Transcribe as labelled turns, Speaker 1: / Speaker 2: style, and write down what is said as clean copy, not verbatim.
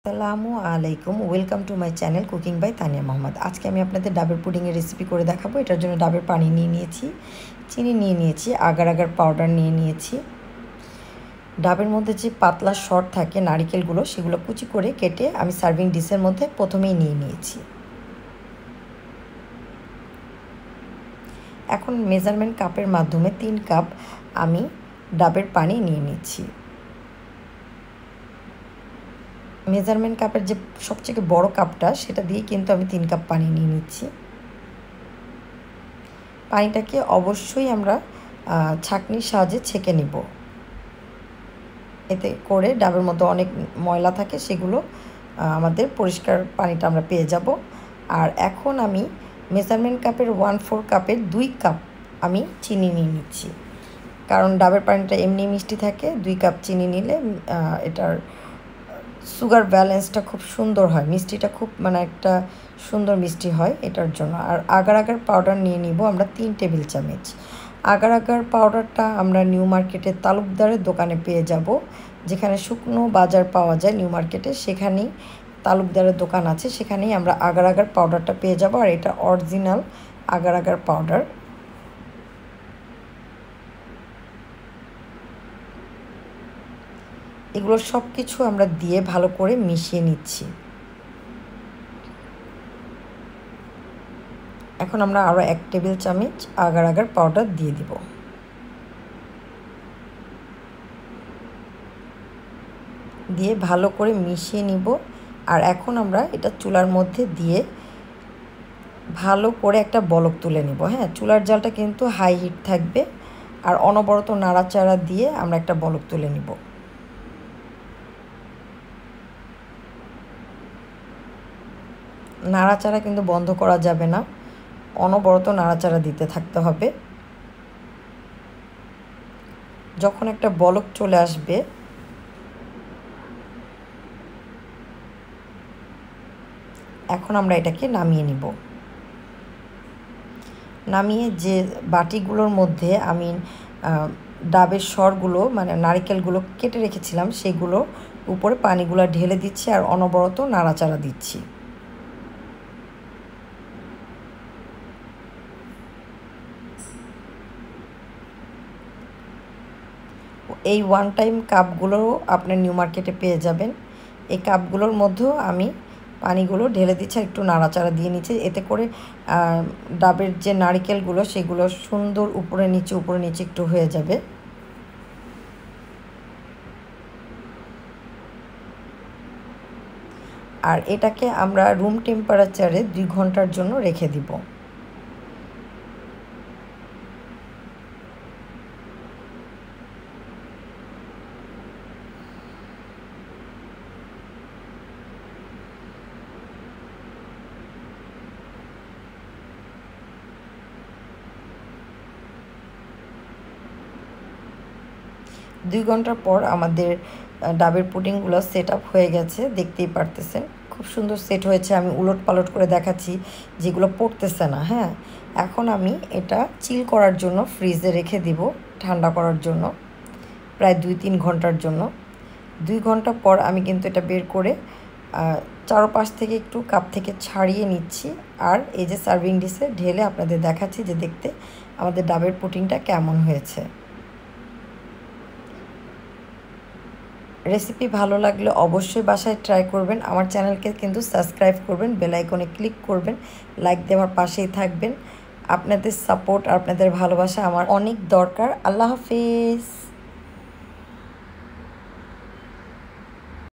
Speaker 1: আসসালামু আলাইকুম, welcome to my channel cooking by Tania Mohammad. আজকে আমি আপনাদের ডাবের পুডিংয়ের রেসিপি করে দেখাবো। এটার জন্য ডাবের পানি নিয়ে নিয়েছি, চিনি নিয়ে নিয়েছি, আগার আগার পাউডার নিয়ে নিয়েছি। ডাবের মধ্যে যে পাতলা শর্ট থাকে নারিকেলগুলো, সেগুলো কুচি করে কেটে আমি সার্ভিং ডিশের মধ্যে প্রথমেই নিয়ে নিয়েছি। এখন মেজারমেন্ট কাপের মাধ্যমে 3 কাপ আমি ডাবের পানি নিয়ে নিচ্ছি। মেজারমেন্ট কাপের যে সবচেয়ে বড় কাপটা, সেটা দিয়ে কিন্তু আমি 3 কাপ পানি নিয়ে নিচ্ছি। পানিটাকে অবশ্যই আমরা ছাঁকনির সাহায্যে ছেঁকে নিব। এতে করে ডাবের মধ্যে অনেক ময়লা থাকে, সেগুলো আমাদের পরিষ্কার পানিটা আমরা পেয়ে যাব। আর এখন আমি মেজারমেন্ট কাপের 1/4 কাপের 2 কাপ আমি চিনি নিয়ে নিচ্ছি। কারণ ডাবের পানিটা এমনি মিষ্টি থাকে, 2 কাপ চিনি নিলে এটার সুগার ব্যালেন্সটা খুব সুন্দর হয়, মিষ্টিটা খুব একটা সুন্দর মিষ্টি হয় এটার জন্য। আর আগার আগার পাউডার নিয়ে নিব আমরা 3 টেবিল চামচ। আগার আগার পাউডারটা আমরা নিউ মার্কেটের তালুকদারের দোকানে পেয়ে যাব। যেখানে শুকনো বাজার পাওয়া যায় নিউ মার্কেটে, সেখানেই তালুকদারের দোকান আছে, সেখানেই আমরা আগার আগার পাউডারটা পেয়ে যাব। আর এটা অরিজিনাল আগার আগার পাউডার। এগুলো সব কিছু আমরা দিয়ে ভালো করে মিশিয়ে নিচ্ছি। এখন আমরা আরও 1 টেবিল চামচ আগার আগার পাউডার দিয়ে দিব। দিয়ে ভালো করে মিশিয়ে নিব। আর এখন আমরা এটা চুলার মধ্যে দিয়ে ভালো করে একটা বলক তুলে নিব। হ্যাঁ, চুলার জালটা কিন্তু হাই হিট থাকবে। আর অনবরত নাড়াচাড়া দিয়ে আমরা একটা বলক তুলে নিব। নাড়াচাড়া কিন্তু বন্ধ করা যাবে না, অনবরত নাড়াচাড়া দিতে থাকতে হবে। যখন একটা বলক চলে আসবে, এখন আমরা এটাকে নামিয়ে নিব। নামিয়ে যে বাটিগুলোর মধ্যে আমি ডাবের সরগুলো নারিকেলগুলো কেটে রেখেছিলাম, সেগুলো উপরে পানিগুলো ঢেলে দিচ্ছি আর অনবরত নাড়াচাড়া দিচ্ছি। এই 1 টাইম কাপগুলোও আপনার নিউ মার্কেটে পেয়ে যাবেন। এই কাপগুলোর মধ্যেও আমি পানিগুলো ঢেলে দিচ্ছি আর একটু নাড়াচাড়া দিয়ে নিচ্ছি। এতে করে ডাবের যে নারিকেলগুলো, সেগুলো সুন্দর উপরে নিচে একটু হয়ে যাবে। আর এটাকে আমরা রুম টেম্পারেচারে 2 ঘন্টার জন্য রেখে দিব। 2 ঘন্টা পর আমাদের ডাবের পুডিংগুলো সেট আপ হয়ে গেছে, দেখতেই পারতেছেন খুব সুন্দর সেট হয়েছে। আমি উলট পালট করে দেখাচ্ছি, যেগুলো পড়তেছে না। হ্যাঁ, এখন আমি এটা চিল করার জন্য ফ্রিজে রেখে দিব, ঠান্ডা করার জন্য, প্রায় 2-3 ঘন্টার জন্য। 2 ঘন্টা পর আমি কিন্তু এটা বের করে চারপাশ থেকে একটু কাপ থেকে ছাড়িয়ে নিচ্ছি। আর এই যে সার্ভিং ডিশে ঢেলে আপনাদের দেখাচ্ছি যে দেখতে আমাদের ডাবের পুডিংটা কেমন হয়েছে। রেসিপি ভালো লাগলে অবশ্যই বাসায় ট্রাই করবেন। আমার চ্যানেলকে কিন্তু সাবস্ক্রাইব করবেন, বেল আইকনে ক্লিক করবেন, লাইক দিয়ে আমার পাশেই থাকবেন। আপনাদের সাপোর্ট আর আপনাদের ভালোবাসা আমার অনেক দরকার। আল্লাহ হাফেজ।